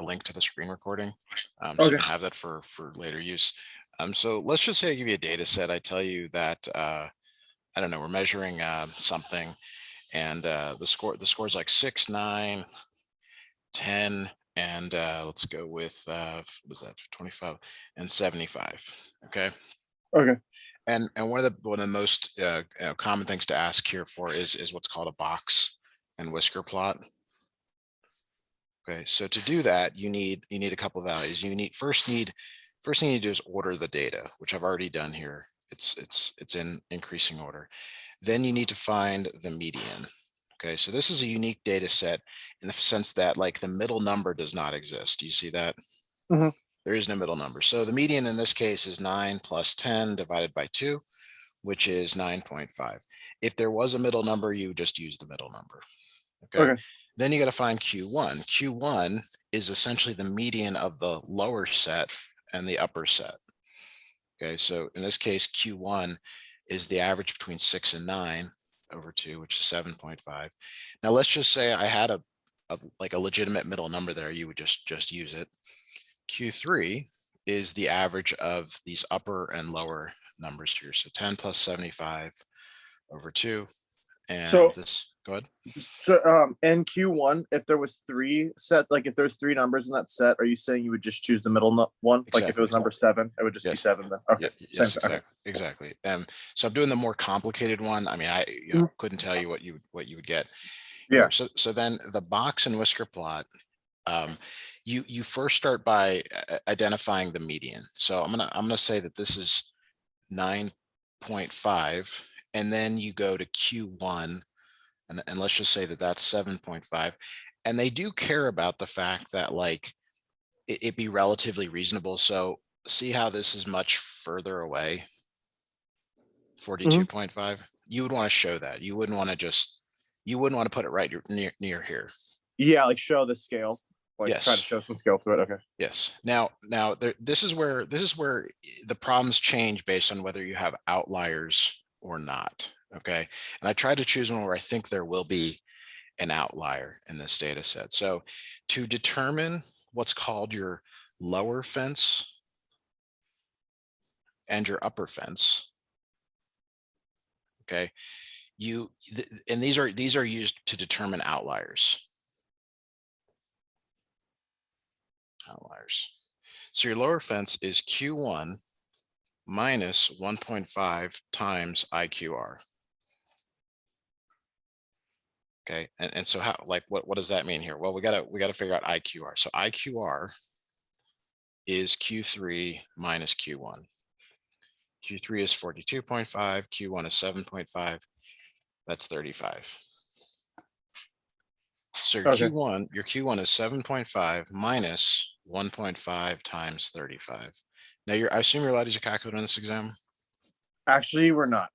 link to the screen recording, so Okay. you can have that for later use. So let's just say I give you a data set. I tell you that I don't know, we're measuring something, and the score is like 6, 9, 10, and let's go with what was that, 25 and 75. Okay. Okay. And one of the most common things to ask here for is what's called a box and whisker plot. Okay, so to do that, you need a couple of values. First thing you need to do is order the data, which I've already done here. It's in increasing order. Then you need to find the median. Okay, so this is a unique data set in the sense that like the middle number does not exist. Do you see that? Mhm. There is no middle number. So the median in this case is 9 plus 10 divided by 2, which is 9.5. If there was a middle number, you would just use the middle number. Okay. Okay. Then you got to find Q1. Q1 is essentially the median of the lower set and the upper set. Okay, so in this case, Q1 is the average between 6 and 9 over 2, which is 7.5. Now let's just say I had a legitimate middle number there. You would just use it. Q3 is the average of these upper and lower numbers here. So 10 plus 75 over 2. And So this, go ahead. So in Q1, if there was if there's three numbers in that set, are you saying you would just choose the middle one? Exactly. Like if it was number 7, it would just be 7 then. Okay. Yes, Same. exactly. So I'm doing the more complicated one. I mean, I couldn't tell you what you would get. Yeah. Here. So then the box and whisker plot, you first start by identifying the median. So I'm gonna say that this is 9.5, and then you go to Q1, and let's just say that that's 7.5. And they do care about the fact that like it be relatively reasonable. So see how this is much further away, 42.5. You would want to show that. You wouldn't want to put it right near here. Yeah, like show the scale. Like Yes. try to show some scale to it. Okay. Yes. Now this is where the problems change based on whether you have outliers or not. Okay. And I tried to choose one where I think there will be an outlier in this data set. So to determine what's called your lower fence and your upper fence, okay, and these are used to determine outliers. So your lower fence is Q1 minus 1.5 times IQR. Okay, and so how, like, what does that mean here? Well, we gotta figure out IQR. So IQR is Q3 minus Q1. Q3 is 42.5, Q1 is 7.5. That's 35. So your Q1 is 7.5 minus 1.5 times 35. Now I assume you're allowed to use a calculator in this exam? Actually, we're not.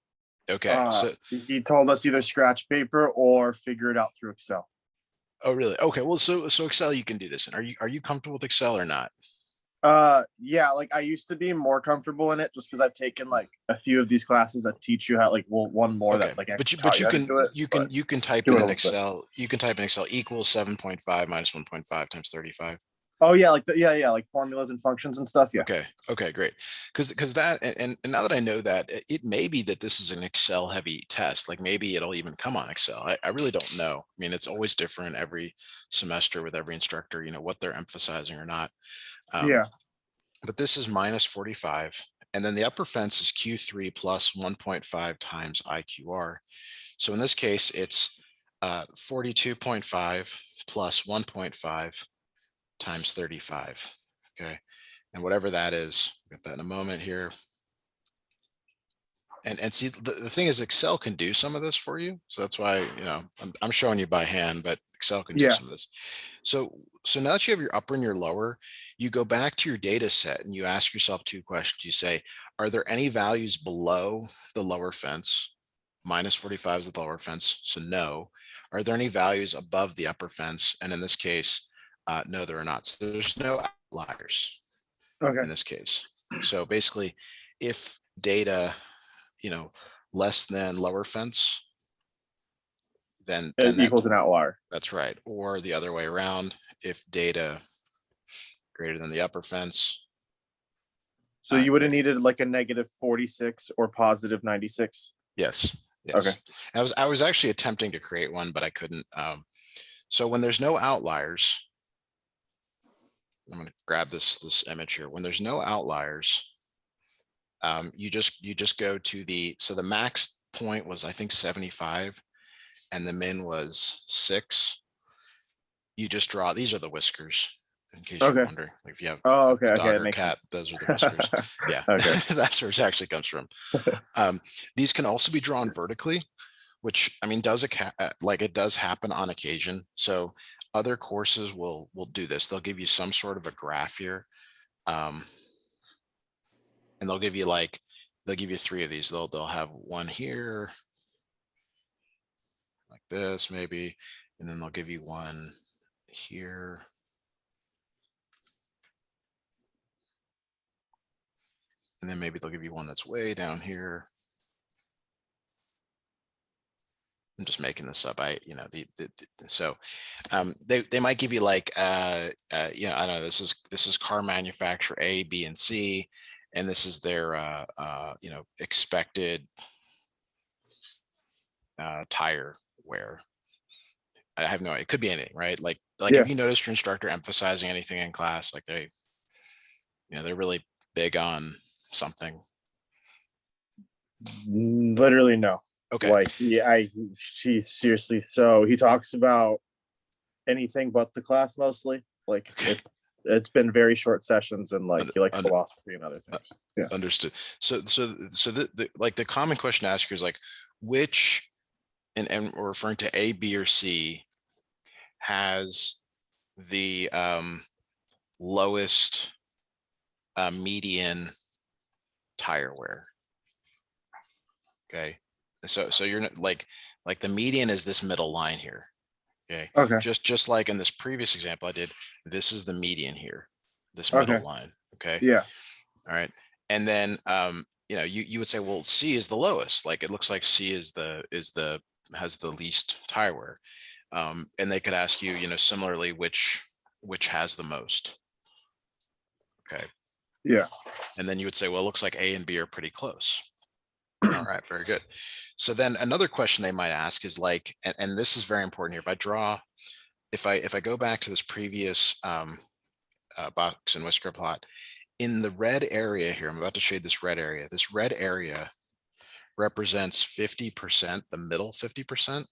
Okay. So he told us either scratch paper or figure it out through Excel. Oh, really? Okay. Well, so Excel, you can do this. And are you comfortable with Excel or not? Yeah, like I used to be more comfortable in it just because I've taken like a few of these classes that teach you how, like, well, one more Okay. that like But you can type in Excel. You can type in Excel equals 7.5 minus 1.5 times 35. Oh yeah, like like formulas and functions and stuff. Yeah. Okay, great. Because that, and now that I know that, it may be that this is an Excel heavy test. Like maybe it'll even come on Excel. I really don't know. I mean, it's always different every semester with every instructor, what they're emphasizing or not. Yeah. But this is minus 45. And then the upper fence is Q3 plus 1.5 times IQR. So in this case, it's 42.5 plus 1.5 times 35. Okay. And whatever that is, we'll get that in a moment here. And see, the thing is, Excel can do some of this for you. So that's why, I'm showing you by hand, but Excel can do some of this. So now that you have your upper and your lower, you go back to your data set and you ask yourself two questions. You say, are there any values below the lower fence? Minus 45 is the lower fence. So no. Are there any values above the upper fence? And in this case, no, there are not. So there's no outliers in this case. So basically, if data, less than lower fence, then it equals an outlier. That's right. Or the other way around, if data greater than the upper fence. So you would have needed like a negative 46 or positive 96. Yes. Yes. Okay. And I was actually attempting to create one, but I couldn't. So when there's no outliers, I'm going to grab this image here. When there's no outliers, you just go to so the max point was, I think, 75 and the min was 6. You just draw, these are the whiskers, in case you're wondering. If you have a dog or a cat, those are the whiskers. Yeah, that's where it actually comes from. These can also be drawn vertically, which, I mean, it does happen on occasion. So other courses will do this. They'll give you some sort of a graph here. And they'll give you 3 of these. They'll have one here like this maybe, and then they'll give you one here. And then maybe they'll give you one that's way down here. I'm just making this up. So they might give you like, I don't know, this is car manufacturer A, B, and C, and this is their, expected tire wear. I have no idea. It could be anything, right? Like if you notice your instructor emphasizing anything in class, like they're really big on something. Literally no. Okay. Like she's seriously, so he talks about anything but the class mostly. Like it's been very short sessions, and like he likes philosophy and other things. Yeah. Understood. So the common question to ask is like, which, and we're referring to A, B, or C, has the lowest median tire wear. Okay. So you're like the median is this middle line here. Okay. Just like in this previous example I did, this is the median here, this middle line. Okay. Yeah. All right. And then you would say, well, C is the lowest. Like it looks like C has the least tire wear. And they could ask you, similarly, which has the most. Okay. Yeah. And then you would say, well, it looks like A and B are pretty close. All right, very good. So then another question they might ask is like, and this is very important here. If I go back to this previous box and Whisker Plot, in the red area here, I'm about to shade this red area. This red area represents 50%, the middle 50%.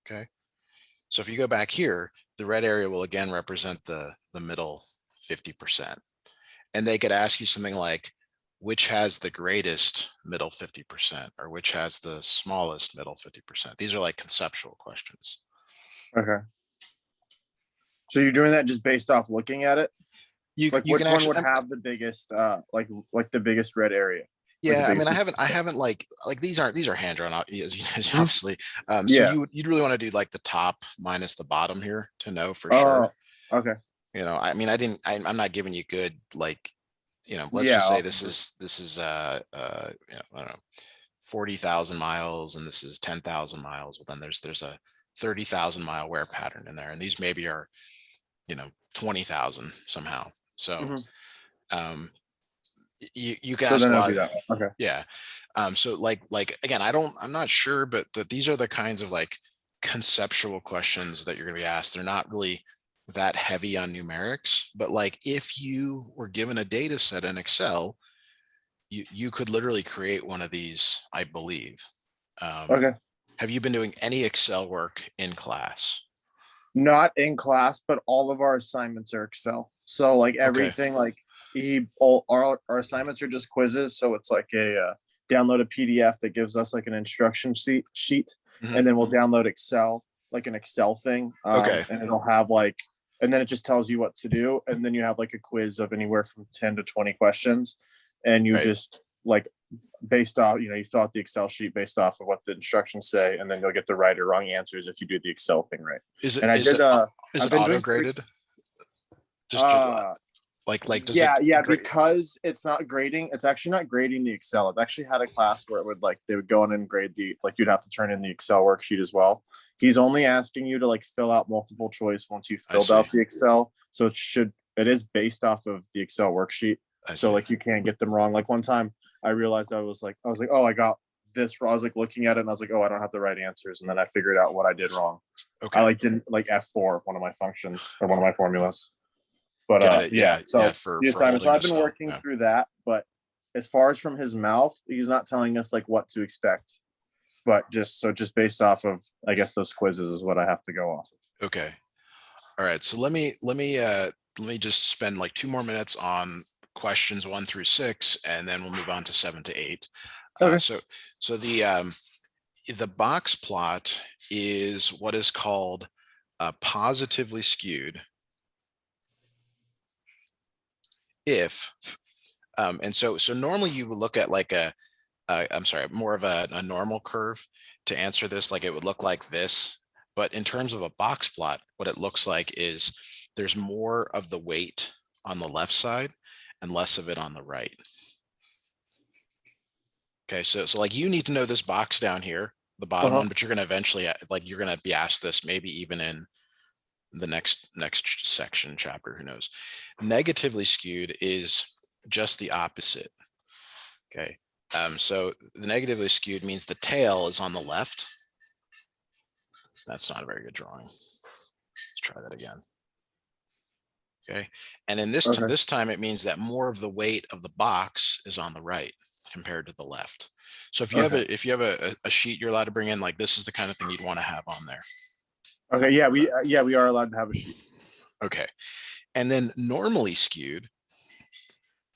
Okay. So if you go back here, the red area will again represent the middle 50%. And they could ask you something like, which has the greatest middle 50%, or which has the smallest middle 50%. These are like conceptual questions. Okay. So you're doing that just based off looking at it? Which one would have the biggest, like the biggest red area? Yeah, I mean, I haven't like these are hand drawn out, obviously. So you'd really want to do like the top minus the bottom here to know for sure. Okay. I mean, I'm not giving you good, like, let's just say this is I don't know, 40,000 miles and this is 10,000 miles. Well, then there's a 30,000 mile wear pattern in there, and these maybe are 20,000 somehow. So you can ask a lot. Okay. Yeah. So like again, I'm not sure, but these are the kinds of like conceptual questions that you're going to be asked. They're not really that heavy on numerics, but like if you were given a data set in Excel, you could literally create one of these, I believe. Okay. Have you been doing any Excel work in class? Not in class, but all of our assignments are Excel. So like everything, like our assignments are just quizzes. So it's like download a PDF that gives us like an instruction sheet, and then we'll download Excel, like an Excel thing. And it'll have like, and then it just tells you what to do. And then you have like a quiz of anywhere from 10 to 20 questions. And you just like, based off, you fill out the Excel sheet based off of what the instructions say, and then you'll get the right or wrong answers if you do the Excel thing right. Is it auto graded? Just Like does it Yeah, because it's not grading. It's actually not grading the Excel. I've actually had a class where it would like they would go in and grade the like you'd have to turn in the Excel worksheet as well. He's only asking you to like fill out multiple choice once you've filled out the Excel. So it is based off of the Excel worksheet. So like you can't get them wrong. Like one time I realized I was like, oh, I got this wrong. I was like looking at it and I was like, oh, I don't have the right answers. And then I figured out what I did wrong. Okay. I like didn't like F4 one of my functions or one of my formulas. But Got it. yeah, so for the assignment. So holding I've the been cell. working Yeah. through that, but as far as from his mouth, he's not telling us like what to expect. But just based off of I guess those quizzes is what I have to go off of. Okay. All right. So let me just spend like 2 more minutes on questions 1 through 6, and then we'll move on to 7 to 8. Okay. So the box plot is what is called positively skewed if, and so normally you would look at like I'm sorry, more of a normal curve to answer this. Like it would look like this, but in terms of a box plot, what it looks like is there's more of the weight on the left side and less of it on the right. Okay, so like you need to know this box down here, the bottom one, but you're going to eventually like you're going to be asked this maybe even in the next section chapter, who knows. Negatively skewed is just the opposite. Okay, so the negatively skewed means the tail is on the left. That's not a very good drawing. Let's try that again. Okay, and in this time it means that more of the weight of the box is on the right compared to the left. So if you have a sheet you're allowed to bring in, like this is the kind of thing you'd want to have on there. Okay, yeah, we are allowed to have a sheet. Okay, and then normally skewed,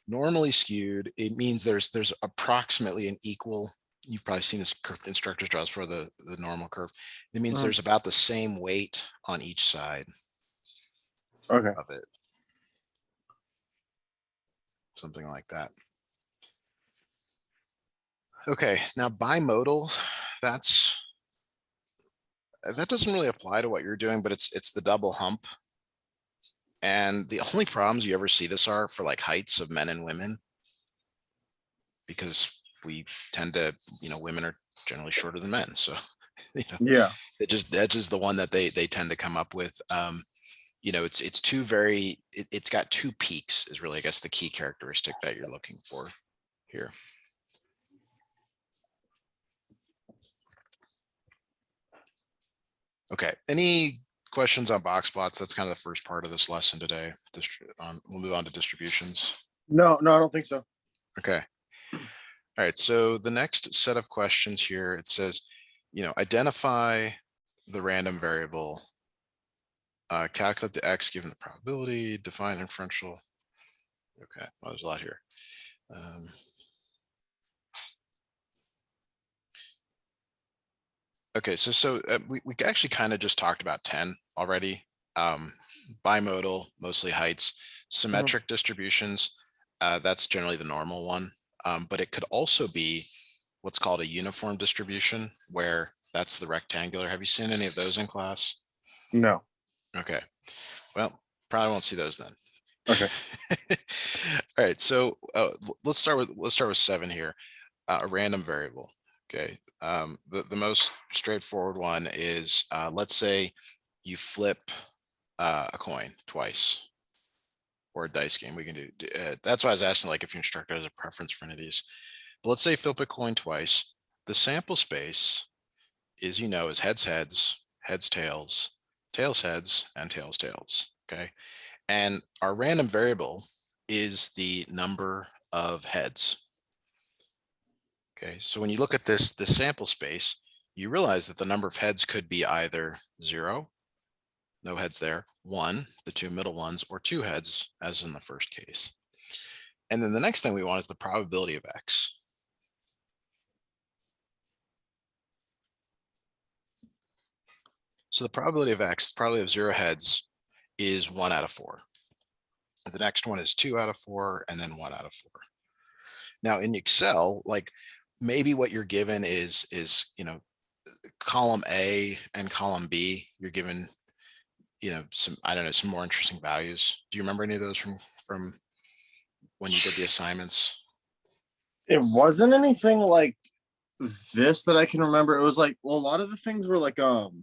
it means there's approximately an equal. You've probably seen this curve instructors draws for the normal curve. It means there's about the same weight on each side. Of it. Something like that. Okay, now bi-modal, that doesn't really apply to what you're doing, but it's the double hump. And the only problems you ever see this are for like heights of men and women, because we tend to, women are generally shorter than men. So, that's just the one that they tend to come up with. It's it's got 2 peaks is really, I guess, the key characteristic that you're looking for here. Okay, any questions on box plots? That's kind of the first part of this lesson today. We'll move on to distributions. No, I don't think so. Okay. All right, so the next set of questions here, it says, identify the random variable, calculate the x given the probability, define inferential. Okay, well, there's a lot here. Okay, so we actually kind of just talked about 10 already. Bimodal, mostly heights. Symmetric distributions, that's generally the normal one. But it could also be what's called a uniform distribution, where that's the rectangular. Have you seen any of those in class? No. Okay, well, probably won't see those then. Okay. All right, so let's start with 7 here. A random variable. Okay, the most straightforward one is, let's say you flip a coin twice, or a dice game. We can do that's why I was asking, like, if your instructor has a preference for any of these. But let's say flip a coin twice. The sample space is, is heads heads, heads tails, tails heads, and tails tails. Okay, and our random variable is the number of heads. Okay, so when you look at the sample space, you realize that the number of heads could be either 0, no heads there, 1, the 2 middle ones, or 2 heads, as in the first case. And then the next thing we want is the probability of x. So the probability of x, the probability of 0 heads, is 1 out of 4. The next one is 2 out of 4, and then 1 out of 4. Now in Excel, like, maybe what you're given is column A and column B. You're given, some, I don't know, some more interesting values. Do you remember any of those from when you did the assignments? It wasn't anything like this that I can remember. It was like, well, a lot of the things were like almost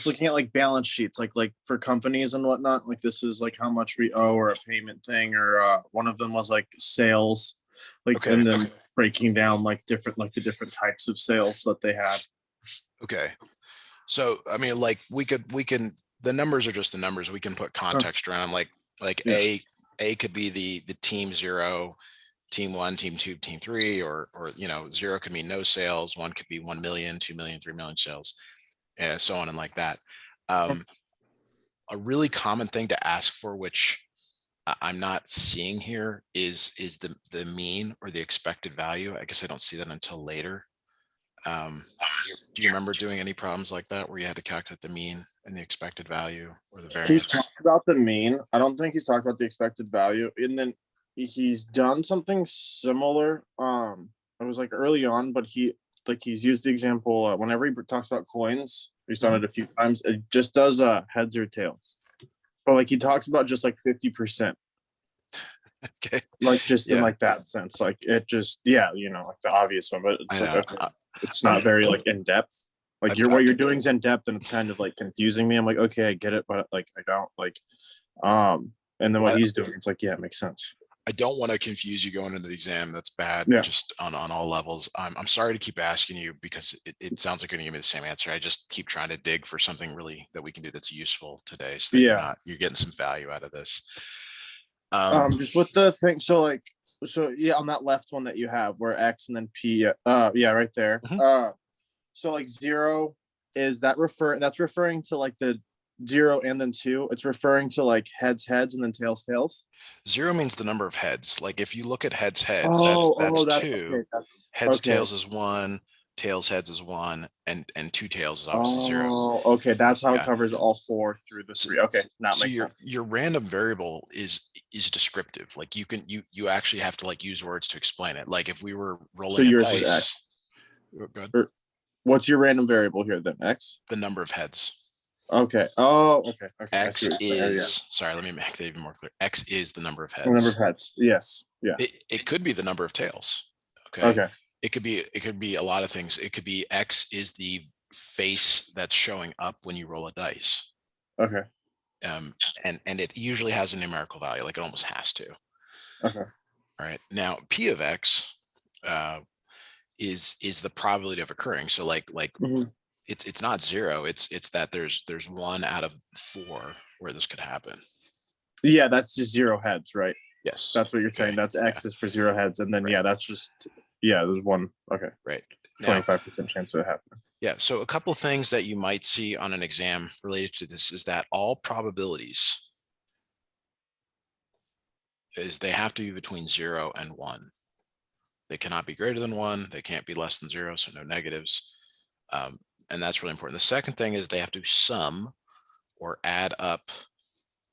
looking at like balance sheets, like for companies and whatnot. Like this is like how much we owe or a payment thing, or one of them was like sales, like Okay. and then breaking down like the different types of sales that they had. Okay. So I mean, like we can the numbers are just the numbers. We can put context around like Yeah. A could be the team 0, team 1, team 2, team 3, or 0 could mean no sales, 1 could be 1 million, 2 million, 3 million sales, and so on and like that. A really common thing to ask for, which I'm not seeing here, is the mean or the expected value. I guess I don't see that until later. Do you remember doing any problems like that where you had to calculate the mean and the expected value or the variance? He's talked about the mean. I don't think he's talked about the expected value. And then he's done something similar. It was like early on, but he's used the example whenever he talks about coins. He's done it a few times. It just does heads or tails. But like he talks about just like 50%. Okay. Like just in like that sense. Like it just like the obvious one, but it's like okay. It's not very like in depth. Like what you're doing is in depth, and it's kind of like confusing me. I'm like, okay, I get it, but like I don't like. And then what he's doing, it's like, yeah, it makes sense. I don't want to confuse you going into the exam. That's bad. Yeah. Just on all levels. I'm sorry to keep asking you because it sounds like you're gonna give me the same answer. I just keep trying to dig for something really that we can do that's useful today, so that you're getting some value out of this. Just with the thing, so on that left one that you have where X and then P, right there. So like 0 is that's referring to like the 0 and then 2. It's referring to like heads and then tails. 0 means the number of heads. Like if you look at heads, that's 2. Okay, heads tails is 1, tails heads is 1, and 2 tails is obviously 0. Okay, that's how it covers all 4 through the 3. Okay, now it makes sense. Your random variable is descriptive. Like you actually have to like use words to explain it. Like if we were rolling a dice. X. What's your random variable here then? X? The number of heads. Okay. Oh, okay. X is, sorry, let me make that even more clear. X is the number of heads. The number of heads. Yes. Yeah. It could be the number of tails. Okay. It could be a lot of things. It could be X is the face that's showing up when you roll a dice. Okay. And it usually has a numerical value, like it almost has to. Okay. All right. Now P of X is the probability of occurring. So like it's not 0. It's that there's 1 out of 4 where this could happen. Yeah, that's just 0 heads, right? Yes. That's what you're saying. That's X is for 0 heads, and then that's just there's 1. Okay. Right. 25% chance of it happening. Yeah. So a couple of things that you might see on an exam related to this is that all probabilities they have to be between 0 and 1. They cannot be greater than 1. They can't be less than 0. So no negatives. And that's really important. The second thing is they have to sum or add up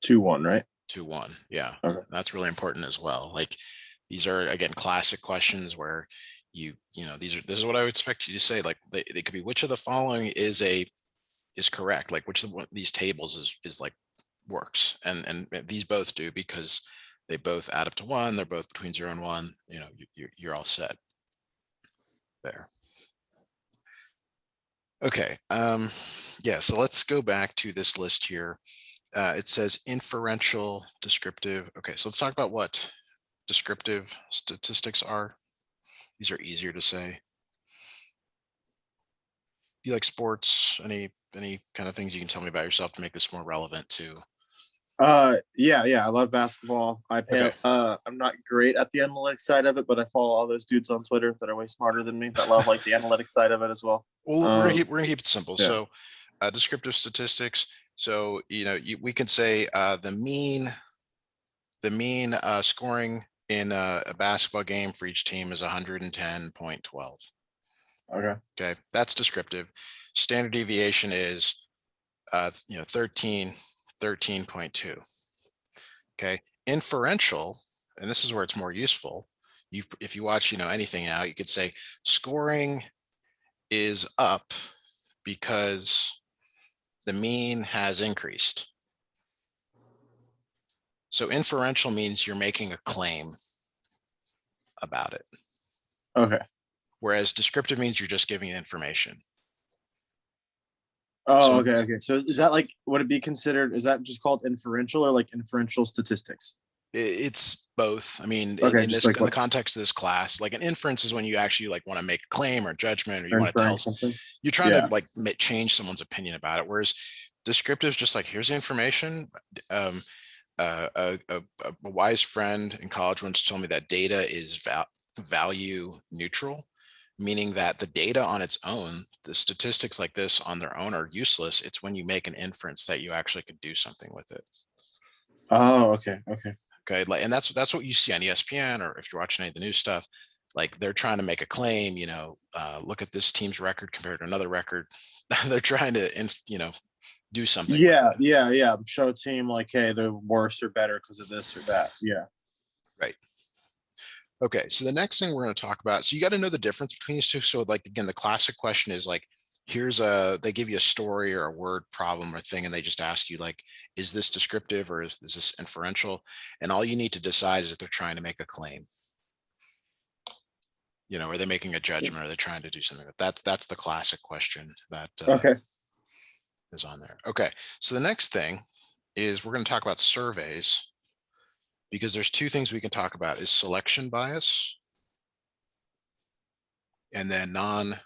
to 1, right? To 1. Yeah. Okay. That's really important as well. Like these are, again, classic questions where this is what I would expect you to say. Like they could be, which of the following is correct? Like which of these tables is like works. And these both do because they both add up to 1. They're both between 0 and 1. You're all set there. Okay. So let's go back to this list here. It says inferential descriptive. Okay, so let's talk about what descriptive statistics are. These are easier to say. Do you like sports? Any kind of things you can tell me about yourself to make this more relevant to? I love basketball. I'm not great at the analytics side of it, but I follow all those dudes on Twitter that are way smarter than me that love like the analytics side of it as well. Well, we're gonna keep it simple. Yeah. So descriptive statistics. So we can say the mean scoring in a basketball game for each team is 110.12. Okay, that's descriptive. Standard deviation is 13.2. Okay, inferential, and this is where it's more useful. If you watch anything now, you could say scoring is up because the mean has increased. So inferential means you're making a claim about it. Okay. Whereas descriptive means you're just giving information. Oh, okay, okay. So is that like, would it be considered, is that just called inferential or like inferential statistics? It's both. I mean, Okay, in just this, like in the what, context of this class, like an inference is when you actually like want to make a claim or judgment, or you or want to inferring tell, something? you're trying to Yeah. like change someone's opinion about it. Whereas descriptive is just like, here's the information. A wise friend in college once told me that data is value neutral, meaning that the data on its own, the statistics like this on their own are useless. It's when you make an inference that you actually could do something with it. Oh, okay, okay. Okay, like, and that's what you see on ESPN, or if you're watching any of the news stuff, like they're trying to make a claim, look at this team's record compared to another record. They're trying to, do something with Yeah, it. yeah, yeah. Show a team like, hey, they're worse or better because of this or that. Yeah. Right. Okay, so the next thing we're going to talk about, so you got to know the difference between these two. So like, again, the classic question is like, they give you a story or a word problem or thing, and they just ask you like, is this descriptive or is this inferential? And all you need to decide is if they're trying to make a claim. Are they making a judgment? Are they trying to do something? That's the classic question that Okay. is on there. Okay, so the next thing is we're going to talk about surveys, because there's two things we can talk about: is selection bias and then non-response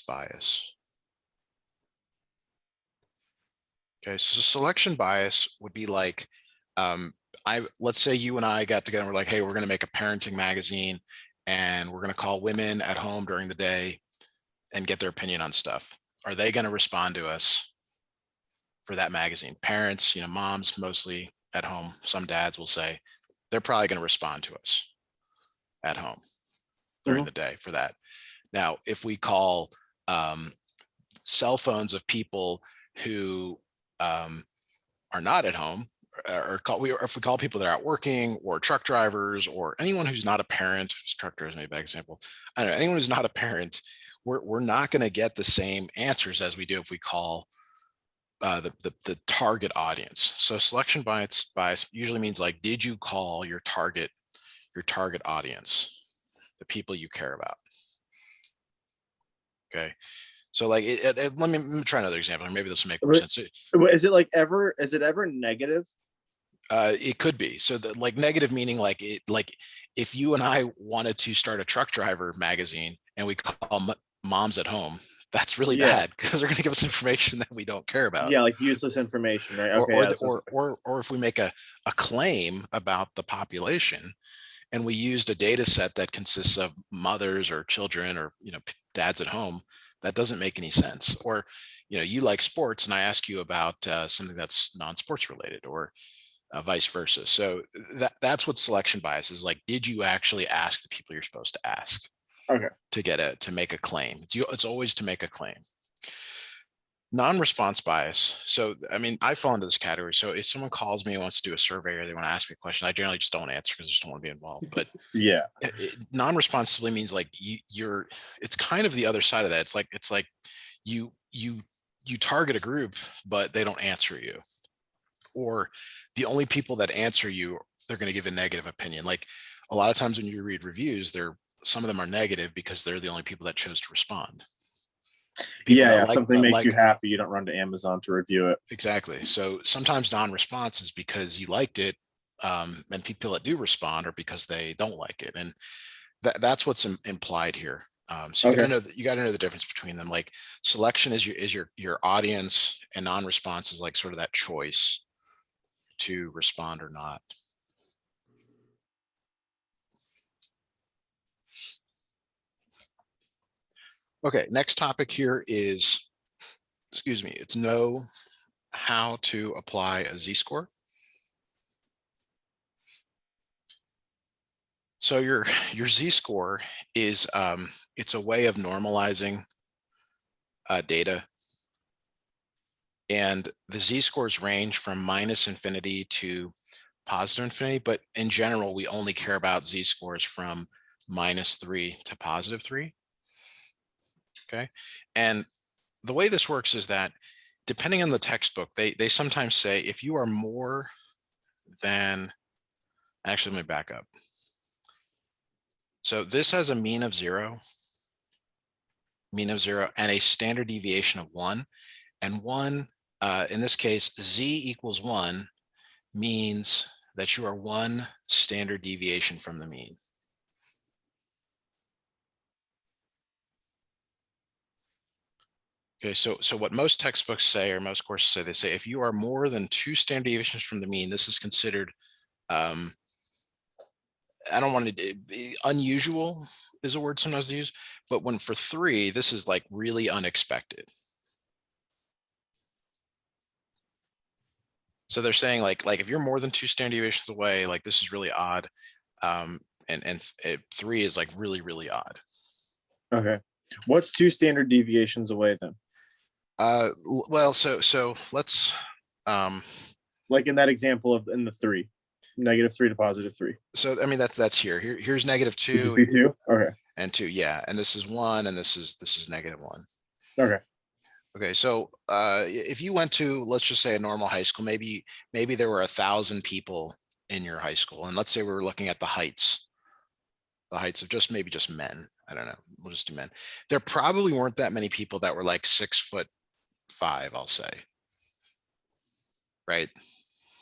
bias. Okay, so selection bias would be like, let's say you and I got together and we're like, hey, we're going to make a parenting magazine, and we're going to call women at home during the day and get their opinion on stuff. Are they going to respond to us for that magazine? Parents, moms mostly at home, some dads will say, they're probably going to respond to us at home during the day for that. Now, if we call cell phones of people who are not at home, or if we call people that are out working, or truck drivers, or anyone who's not a parent, truck drivers may be a bad example. I don't know, anyone who's not a parent, we're not going to get the same answers as we do if we call the target audience. So selection bias usually means like, did you call your target audience, the people you care about? Okay, so like let me try another example, or maybe this will make more sense. Is it ever negative? It could be. So like negative meaning like if you and I wanted to start a truck driver magazine and we call moms at home, that's really bad, because they're going to give us information that we don't care about. Yeah, like useless information, right? Okay. Okay. Or if we make a claim about the population, and we used a data set that consists of mothers or children, or dads at home, that doesn't make any sense. Or you like sports and I ask you about something that's non-sports related, or vice versa. So that's what selection bias is like. Did you actually ask the people you're supposed to ask? Okay. To make a claim. It's always to make a claim. Non-response bias. So, I mean, I fall into this category. So if someone calls me and wants to do a survey, or they want to ask me a question, I generally just don't answer because I just don't want to be involved. But yeah, non-response simply means like it's kind of the other side of that. It's like you target a group, but they don't answer you, or the only people that answer you, they're going to give a negative opinion. Like a lot of times when you read reviews, some of them are negative because they're the only people that chose to respond. People yeah. Something makes you happy, you don't run to Amazon to review it. Exactly. So sometimes non-response is because you liked it, and people that do respond are because they don't like it, and that's what's implied here. So you got to know the difference between them. Like selection is your audience, and non-response is like sort of that choice to respond or not. Okay, next topic here is, it's know how to apply a Z-score. So your Z-score is it's a way of normalizing data, and the Z-scores range from -infinity to positive infinity, but in general we only care about Z-scores from -3 to +3. Okay, and the way this works is that depending on the textbook, they sometimes say if you are more than, actually, let me back up. So this has a mean of 0, and a standard deviation of 1. And 1, in this case, z equals 1 means that you are 1 standard deviation from the mean. Okay, so what most textbooks say, or most courses say, they say if you are more than 2 standard deviations from the mean, this is considered, I don't want to, unusual is a word sometimes used, but when for 3, this is like really unexpected. So they're saying like if you're more than 2 standard deviations away, like this is really odd. And 3 is like really, really odd. Okay. What's 2 standard deviations away then? Well, so let's, like in that example of in the 3, -3 to +3. So I mean that's here's -2. Just be 2. Okay. And 2, yeah, and this is 1, and this is -1. Okay. Okay, so if you went to, let's just say, a normal high school, maybe there were 1,000 people in your high school, and let's say we were looking at the heights of just maybe just men. I don't know. We'll just do men. There probably weren't that many people that were like 6'5", I'll say. Right?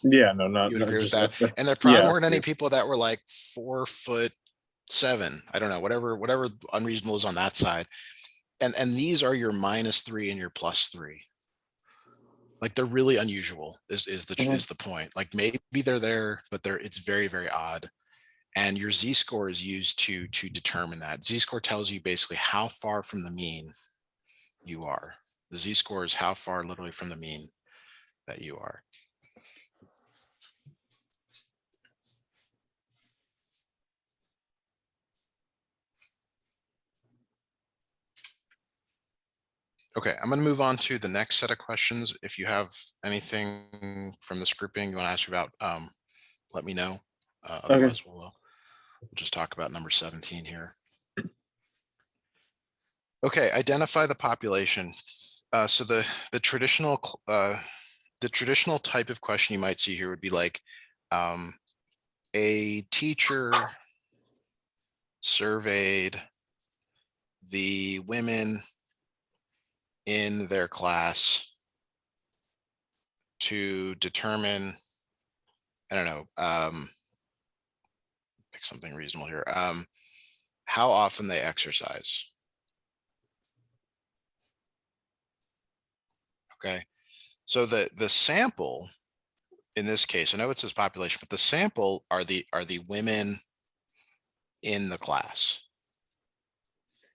Yeah, no, not. You would agree with that? That. And there probably weren't any people that were like 4'7". I don't know, whatever unreasonable is on that side. And these are your -3 and your +3. Like they're really unusual is the point. Like maybe they're there, but it's very, very odd. And your z-score is used to determine that. Z-score tells you basically how far from the mean you are. The z-score is how far literally from the mean that you are. Okay, I'm going to move on to the next set of questions. If you have anything from this grouping you want to ask about, let me know. Otherwise, we'll just talk about number 17 here. Okay, identify the population. So the traditional type of question you might see here would be like a teacher surveyed the women in their class to determine, I don't know, pick something reasonable here, how often they exercise. Okay, so the sample in this case, I know it says population, but the sample are the women in the class.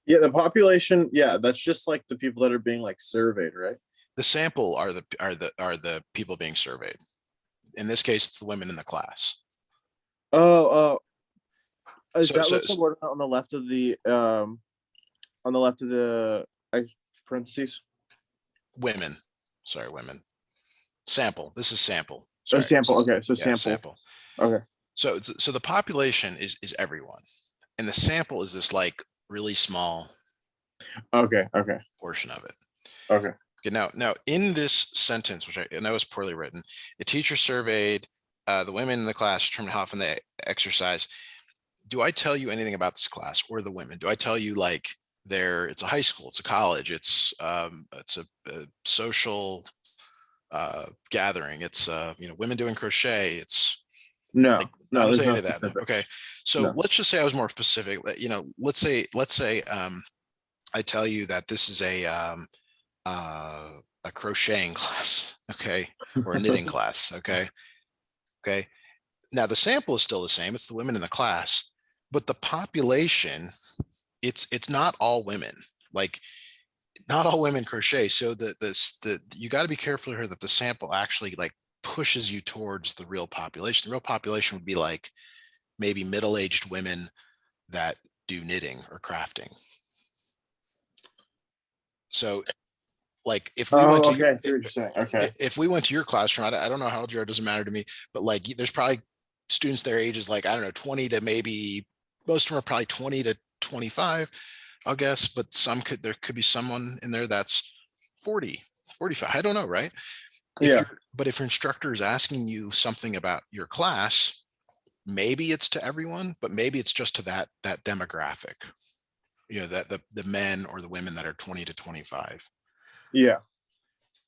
Yeah, the population, yeah, that's just like the people that are being like surveyed, right? The sample are the people being surveyed. In this case, it's the women in the class. Is that what's the word on the left of the parentheses? Women. Sorry, women. Sample. This is sample. Sorry. Sample. Okay, so yeah, sample. Okay. So the population is everyone, and the sample is this like really small. Okay. Portion of it. Okay. Now in this sentence, which I know is poorly written, the teacher surveyed the women in the class to determine how often they exercise. Do I tell you anything about this class or the women? Do I tell you like it's a high school, it's a college, it's a social gathering, it's women doing crochet, it's no, like, no, I'm saying no that. Okay, so let's just say I was more specific. Let's say I tell you that this is a crocheting class, okay, or a knitting class, okay. Now the sample is still the same; it's the women in the class, but the population, it's not all women. Like, not all women crochet. So you got to be careful here that the sample actually like pushes you towards the real population. The real population would be like maybe middle-aged women that do knitting or crafting. So like if we went to okay, I see what you're saying. Okay. If we went to your classroom, I don't know how old you are, it doesn't matter to me, but like there's probably students their ages, like, I don't know, 20 to maybe, most of them are probably 20 to 25, I'll guess, but there could be someone in there that's 40, 45, I don't know, right? Yeah. But if your instructor is asking you something about your class, maybe it's to everyone, but maybe it's just to that demographic, that the men or the women that are 20 to 25. Yeah.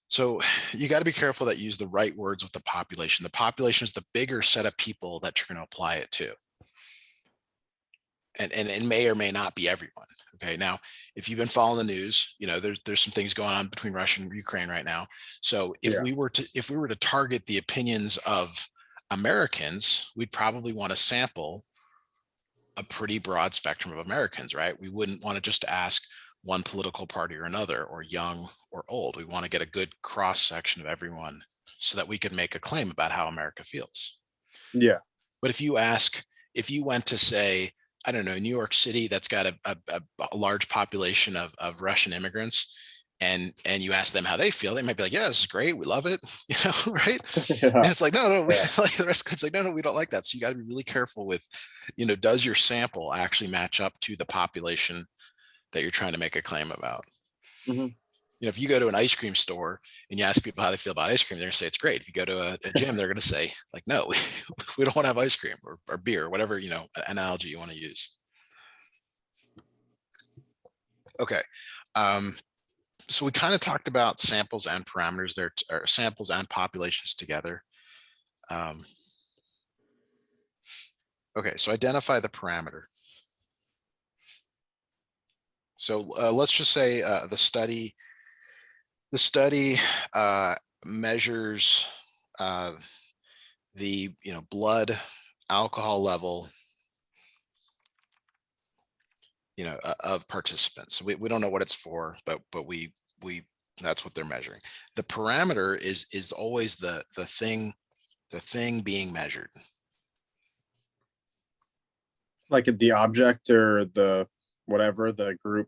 So you got to be careful that you use the right words with the population. The population is the bigger set of people that you're going to apply it to. And it may or may not be everyone. Okay. Now, if you've been following the news, there's some things going on between Russia and Ukraine right now. So if we were to target the opinions of Americans, we'd probably want to sample a pretty broad spectrum of Americans, right? We wouldn't want to just ask one political party or another, or young or old. We want to get a good cross section of everyone so that we could make a claim about how America feels. Yeah. But if you went to, say, I don't know, New York City, that's got a large population of Russian immigrants, and you ask them how they feel, they might be like, yeah, this is great, we love it, right? Yeah. And it's like, no, like the rest of the country's like, no, we don't like that. So you got to be really careful with, does your sample actually match up to the population that you're trying to make a claim about? Mm-hmm. If you go to an ice cream store and you ask people how they feel about ice cream, they're gonna say it's great. If you go to a gym, they're gonna say, like, no, we don't want to have ice cream or beer, or whatever, analogy you want to use. Okay. So we kind of talked about samples and parameters there, or samples and populations together. Okay, so identify the parameter. So let's just say the study measures the blood alcohol level of participants. We don't know what it's for, but we that's what they're measuring. The parameter is always the thing being measured, like the object or the whatever the group.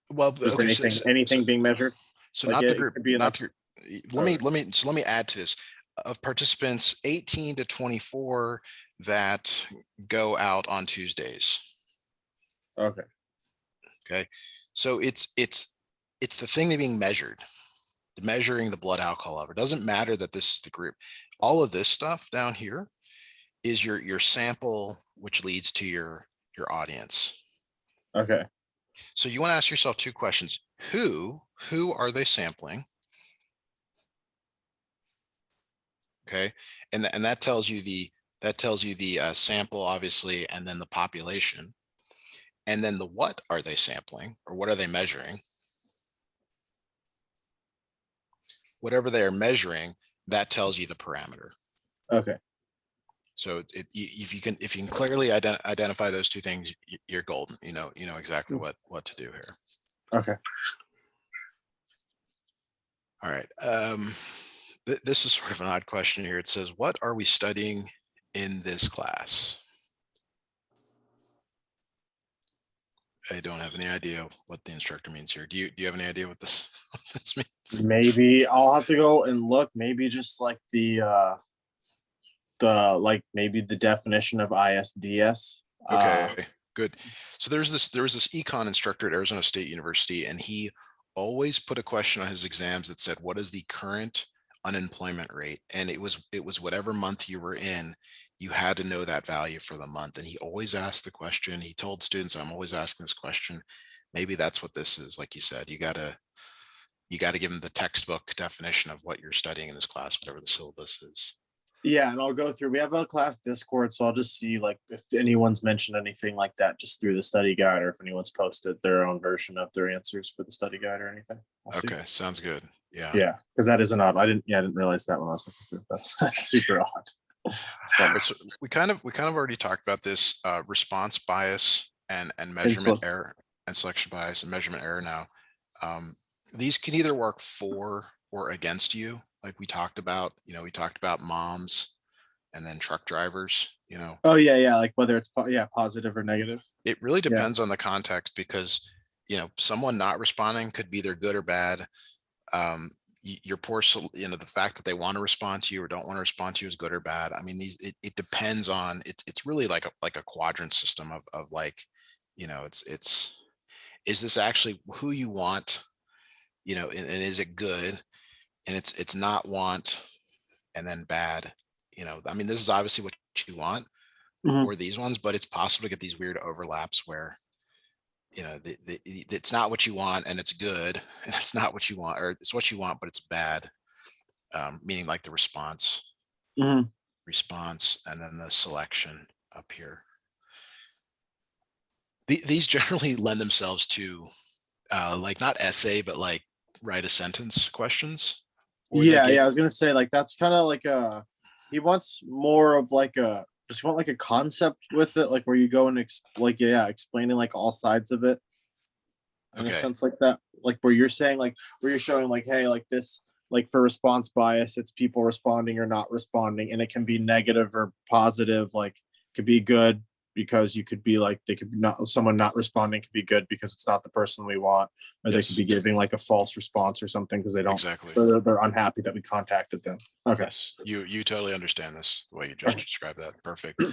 Well, Just okay, anything being measured. So like not the group, be not like, the group. Let me add to this. Of participants 18 to 24 that go out on Tuesdays. Okay. Okay. So it's the thing being measured, measuring the blood alcohol level. It doesn't matter that this is the group. All of this stuff down here is your sample, which leads to your audience. Okay. So you want to ask yourself two questions. Who are they sampling? Okay. And that tells you the sample, obviously, and then the population. And then the what are they sampling, or what are they measuring? Whatever they are measuring, that tells you the parameter. Okay. So if you can clearly identify those two things, you're golden. You know exactly what to do here. Okay. All right. This is sort of an odd question here. It says, what are we studying in this class? I don't have any idea what the instructor means here. Do you have any idea what this means? Maybe I'll have to go and look. Maybe just like the maybe the definition of ISDS. Okay, good. So there was this econ instructor at Arizona State University, and he always put a question on his exams that said, what is the current unemployment rate? And it was whatever month you were in, you had to know that value for the month. And he always asked the question. He told students, I'm always asking this question. Maybe that's what this is. Like you said, you got to give them the textbook definition of what you're studying in this class, whatever the syllabus is. Yeah, and I'll go through. We have a class Discord, so I'll just see like if anyone's mentioned anything like that just through the study guide, or if anyone's posted their own version of their answers for the study guide or anything. Okay, sounds good. Yeah. Yeah, because that is an odd. I didn't realize that when I was looking through. That's super odd. So we kind of already talked about this response bias and measurement error, and selection bias and measurement error. Now, these can either work for or against you. Like we talked about, we talked about moms and then truck drivers, Oh yeah. Like whether it's positive or negative. It really depends on the context, because, someone not responding could be either good or bad. Your poor, the fact that they want to respond to you or don't want to respond to you is good or bad. I mean, it depends on, it's really like a quadrant system of like, is this actually who you want and is it good? And it's not want and then bad. I mean, this is obviously what you want, Mhm. or these ones, but it's possible to get these weird overlaps where, it's not what you want and it's good, and it's not what you want, or it's what you want, but it's bad. Meaning like the Mhm. response, and then the selection up here. These generally lend themselves to like not essay, but like write a sentence questions, or they Yeah, get I was gonna say like that's kind of like he wants more of like a just want like a concept with it, like where you go and explaining like all sides of it in a okay. sense like that, like where you're saying like where you're showing like, hey, like this, like for response bias, it's people responding or not responding, and it can be negative or positive, like it could be good because you could be like they could not someone not responding could be good because it's not the person we want, or they could Yes, be giving like a false response or something because they don't exactly. they're unhappy that we contacted them. Okay. Yes, you totally understand this the way you just described that. Perfect.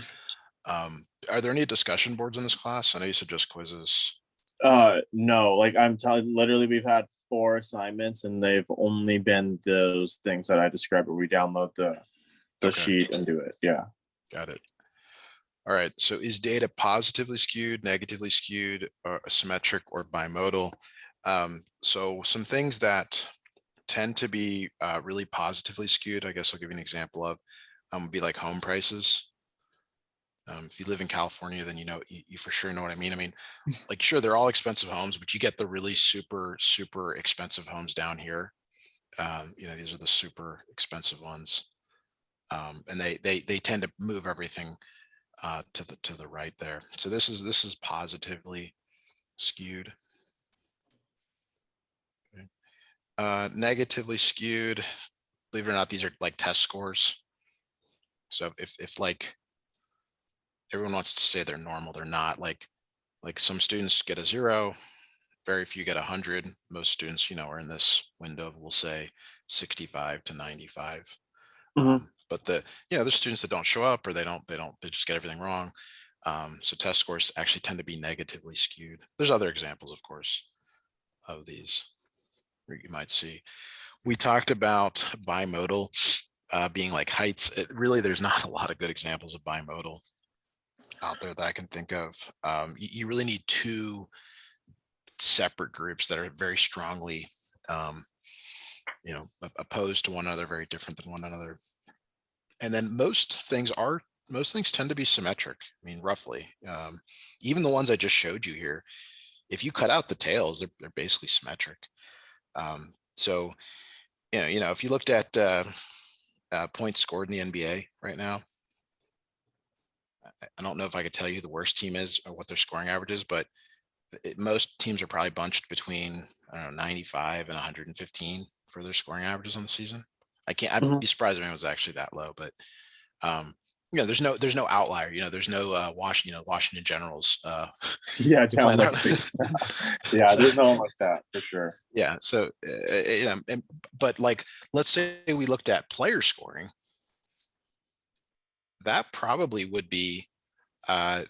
Are there any discussion boards in this class? I know you said just quizzes. No, like I'm telling literally we've had 4 assignments and they've only been those things that I described where we download the Okay, sheet and do it. Yeah. got it. All right. So is data positively skewed, negatively skewed, or symmetric, or bimodal? So some things that tend to be really positively skewed, I guess I'll give you an example of, would be like home prices. If you live in California, then you for sure know what I mean. I mean, like, sure, they're all expensive homes, but you get the really super, super expensive homes down here. These are the super expensive ones. And they tend to move everything to the right there. So this is positively skewed. Okay. Negatively skewed, believe it or not, these are like test scores. So if like everyone wants to say they're normal, they're not. Like some students get a 0, very few get 100. Most students, are in this window of, we'll say, 65 to 95. Mhm. But there's students that don't show up, or they just get everything wrong. So test scores actually tend to be negatively skewed. There's other examples, of course, of these where you might see. We talked about bimodal being like heights. Really, there's not a lot of good examples of bimodal out there that I can think of. You really need two separate groups that are very strongly opposed to one another, very different than one another. And then most things tend to be symmetric. I mean, roughly. Even the ones I just showed you here, if you cut out the tails, they're basically symmetric. So if you looked at points scored in the NBA right now, I don't know if I could tell you the worst team is or what their scoring average is, but most teams are probably bunched between, I don't know, 95 and 115 for their scoring averages on the season. I'd Mhm. be surprised if it was actually that low, but there's no outlier. There's no Washington Generals Yeah, down playing like there. yeah, So there's no one like that for sure. yeah, so but like, let's say we looked at player scoring, that probably would be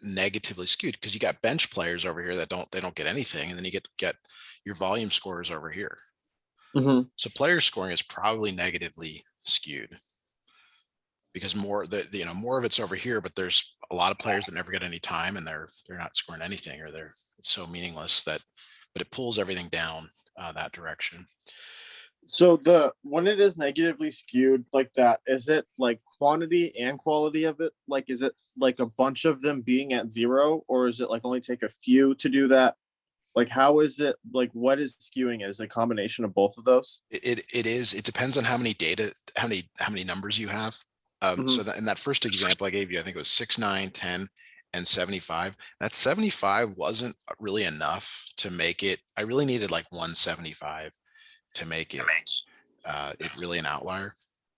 negatively skewed, because you got bench players over here that don't get anything, and then you get your volume scorers over here. Mhm. So player scoring is probably negatively skewed, because more of it's over here, but there's a lot of players that never get any time, and they're not scoring anything, or it's so meaningless but it pulls everything down that direction. So when it is negatively skewed like that, is it like quantity and quality of it? Like, is it like a bunch of them being at 0, or is it like only take a few to do that? Like, how is it like what is skewing? Is a combination of both of those? It depends on how many numbers you have. So Mhm. that in that first example I gave you, I think it was 6, 9, 10, and 75. That 75 wasn't really enough to make it. I really needed like 175 to make it really an outlier.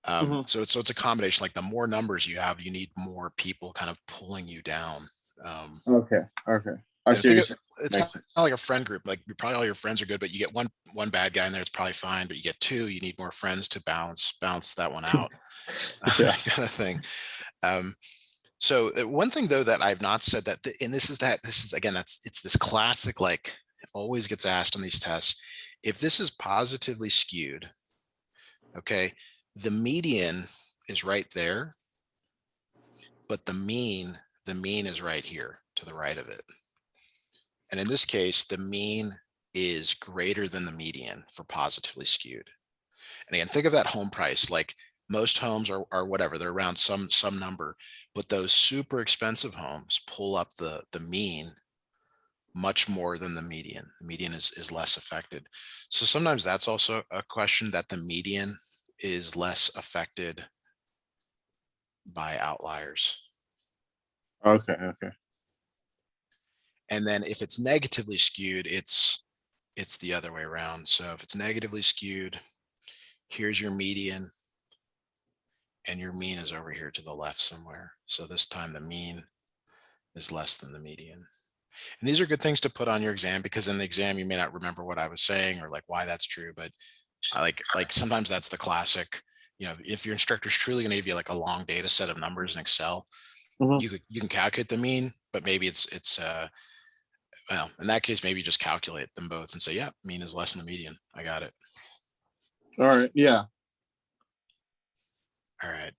Mhm. So it's a combination. Like, the more numbers you have, you need more people kind of pulling you down. Okay. Okay. I see what Think you're of saying. it's kind Makes sense. of like a friend group. Like, probably all your friends are good, but you get one bad guy in there, it's probably fine. But you get two, you need more friends to balance that one out, Yeah. kind of thing. Um, so one thing though that I've not said, and this is again, it's this classic, like, always gets asked on these tests, If this is positively skewed, okay, the median is right there, but the mean is right here to the right of it. And in this case, the mean is greater than the median for positively skewed. And again, think of that home price, like most homes are whatever, they're around some number, but those super expensive homes pull up the mean much more than the median. The median is less affected. So sometimes that's also a question, that the median is less affected by outliers. Okay. Okay. And then if it's negatively skewed, it's the other way around. So if it's negatively skewed, here's your median, and your mean is over here to the left somewhere. So this time the mean is less than the median. And these are good things to put on your exam, because in the exam you may not remember what I was saying or like why that's true, but I like sometimes that's the classic, if your instructor is truly going to give you like a long data set of numbers in Excel, Mhm. you can calculate the mean, but maybe it's well, in that case, maybe just calculate them both and say, yeah, mean is less than the median. I got it. All right. Yeah. All right.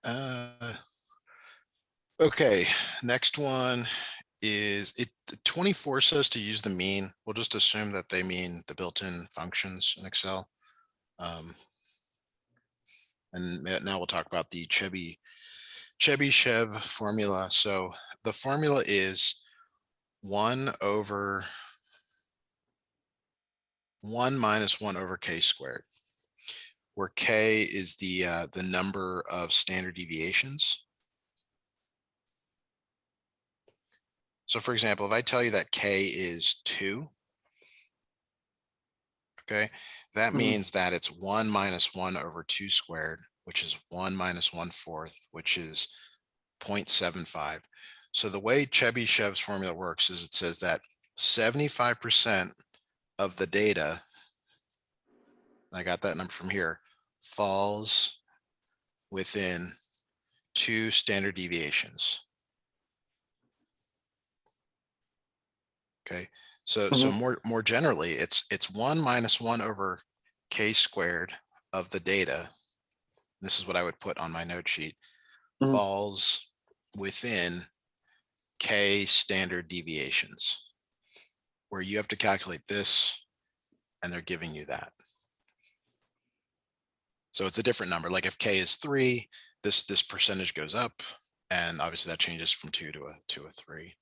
Okay. Next one is 24 says to use the mean. We'll just assume that they mean the built-in functions in Excel. And now we'll talk about the Chebyshev formula. So the formula is 1 over 1 minus 1 over k squared, where k is the number of standard deviations. So for example, if I tell you that k is 2, okay, that means that it's 1 minus 1 over 2 squared, which is 1 minus 1/4, which is 0.75. So the way Chebyshev's formula works is it says that 75% of the data, I got that number from here, falls within 2 standard deviations. Okay, so more generally, it's 1 minus 1 over k squared of the data. This is what I would put on my note sheet. Falls within k standard deviations, where you have to calculate this, and they're giving you that. So it's a different number. Like if k is 3, this percentage goes up, and obviously that changes from 2 to a 3.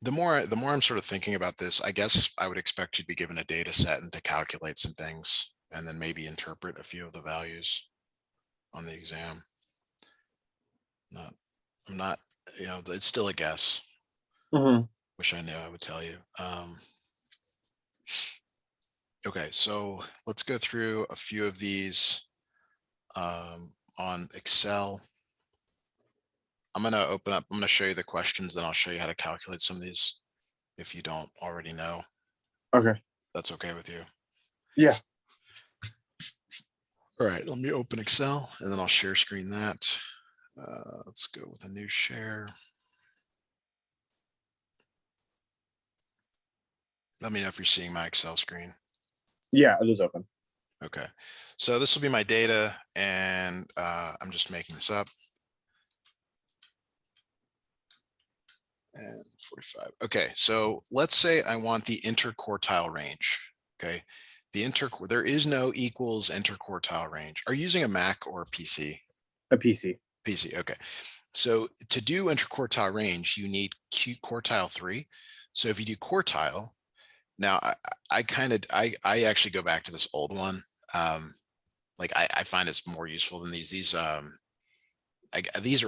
The more I'm sort of thinking about this, I guess I would expect you to be given a data set and to calculate some things, and then maybe interpret a few of the values on the exam. I'm not, it's still a guess. Wish I knew, I would tell you. Okay, so let's go through a few of these on Excel. I'm going to open up, I'm going to show you the questions, then I'll show you how to calculate some of these if you don't already know. Okay. That's okay with you? Yeah. All right, let me open Excel and then I'll share screen that. Let's go with a new share. Let me know if you're seeing my Excel screen. Yeah, it is open. Okay, so this will be my data, and I'm just making this up. And 45. Okay, so let's say I want the interquartile range. Okay, there is no equals interquartile range. Are you using a Mac or a PC? A PC. PC. Okay, so to do interquartile range, you need quartile 3. So if you do quartile, now I actually go back to this old one. Like I find it's more useful than these. These are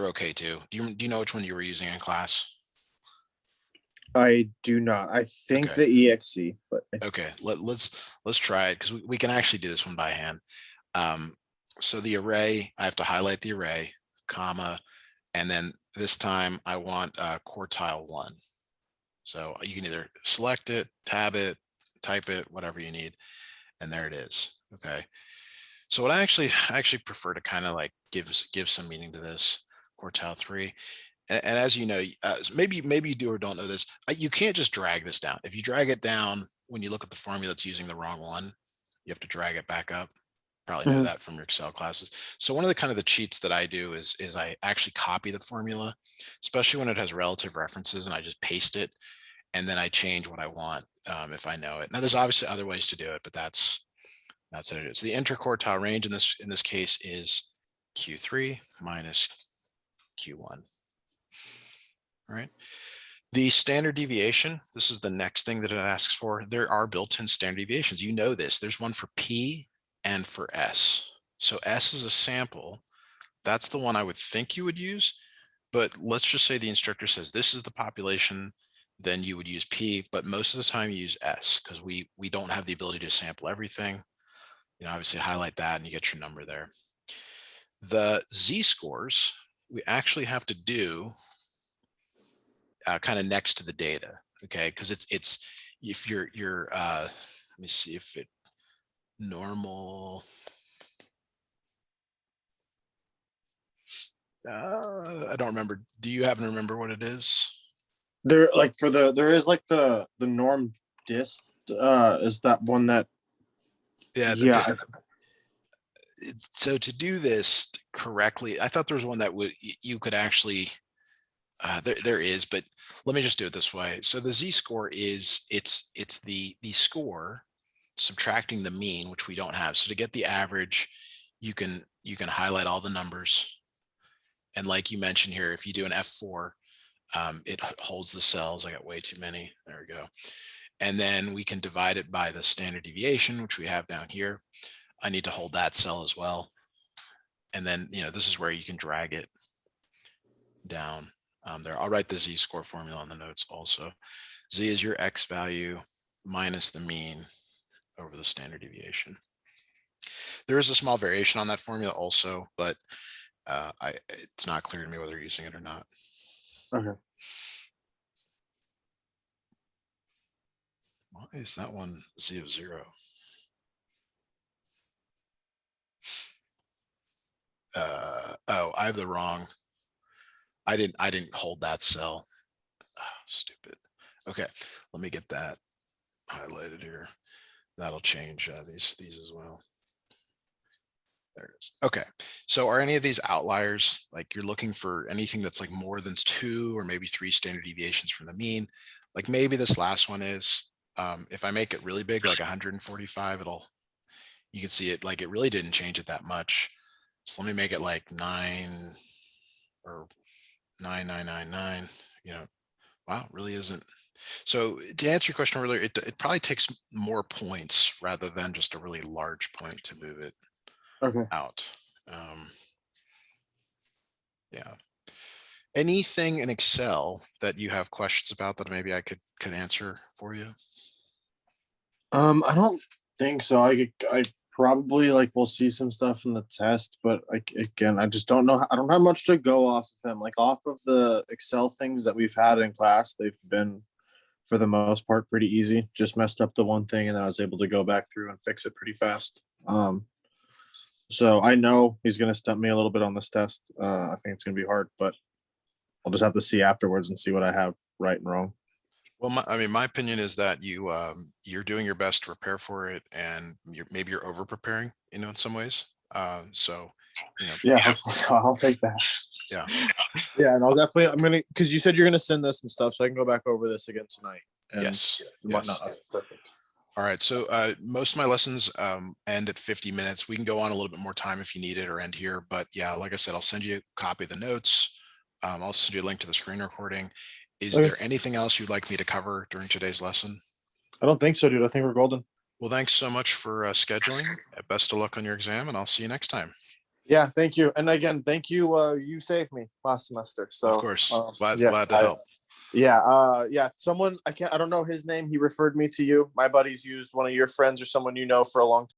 okay too. Do you know which one you were using in class? I do not. I think Okay. the EXE, but Okay, let's try it, because we can actually do this one by hand. So the array, I have to highlight the array, comma, and then this time I want quartile 1. So you can either select it, tab it, type it, whatever you need, and there it is. Okay. So what I actually prefer to kind of like give some meaning to this quartile 3. And as you know, maybe you do or don't know this, you can't just drag this down. If you drag it down, when you look at the formula, it's using the wrong one. You have to drag it back up. Probably know that from your Excel classes. So one of the kind of the cheats that I do is I actually copy the formula, especially when it has relative references, and I just paste it, and then I change what I want if I know it. Now there's obviously other ways to do it, but that's what it is. The interquartile range in this case is Q3 minus Q1. All right. The standard deviation, this is the next thing that it asks for. There are built-in standard deviations. You know this. There's one for P and for S. So S is a sample. That's the one I would think you would use. But let's just say the instructor says this is the population, then you would use P, but most of the time you use S because we don't have the ability to sample everything. You know, obviously highlight that and you get your number there. The Z-scores, we actually have to do kind of next to the data, okay? Because it's if you're let me see if it normal. I don't remember. Do you happen to remember what it is? There, like there is like the norm dist. Is that one that? Yeah. So to do this correctly, I thought there was one that you could actually. There is, but let me just do it this way. So the Z-score is it's the score subtracting the mean, which we don't have. So to get the average, you can highlight all the numbers. And like you mentioned here, if you do an F4, it holds the cells. I got way too many. There we go. And then we can divide it by the standard deviation, which we have down here. I need to hold that cell as well. And then, you know, this is where you can drag it down there. I'll write the Z-score formula on the notes also. Z is your X value minus the mean over the standard deviation. There is a small variation on that formula also, but it's not clear to me whether you're using it or not. Okay. Why is that one Z of 0? Oh, I have the wrong. I didn't hold that cell. Oh, stupid. Okay, let me get that highlighted here. That'll change these as well. There it is. Okay, so are any of these outliers, like you're looking for anything that's like more than 2 or maybe 3 standard deviations from the mean? Like maybe this last one is, if I make it really big, like 145, you can see it, like it really didn't change it that much. So let me make it like 9 or 9999, you know, wow, really isn't. So to answer your question earlier, it probably takes more points rather than just a really large point to move it out. Yeah. Anything in Excel that you have questions about that maybe I could answer for you? I don't think so. I probably like we'll see some stuff in the test, but like again, I just don't know. I don't have much to go off of them. Like off of the Excel things that we've had in class, they've been for the most part pretty easy. Just messed up the one thing, and then I was able to go back through and fix it pretty fast. So I know he's going to stump me a little bit on this test. I think it's going to be hard, but I'll just have to see afterwards and see what I have right and wrong. Well, my opinion is that you're doing your best to prepare for it, and maybe you're over preparing, you know, in some ways. So, you know, yeah, I'll take that. Yeah. Yeah, and I'm gonna, because you said you're gonna send this and stuff, so I can go back over this again tonight. And yes. whatnot. Yes. Perfect. All right. So most of my lessons end at 50 minutes. We can go on a little bit more time if you need it or end here. But yeah, like I said, I'll send you a copy of the notes. I'll send you a link to the screen recording. Is there anything else you'd like me to cover during today's lesson? I don't think so, dude. I think we're golden. Well, thanks so much for scheduling. Best of luck on your exam, and I'll see you next time. Yeah, thank you. And again, thank you. You saved me last semester. So of course, glad to help. Yeah. Someone, I don't know his name. He referred me to you. My buddies used one of your friends or someone you know for a long time.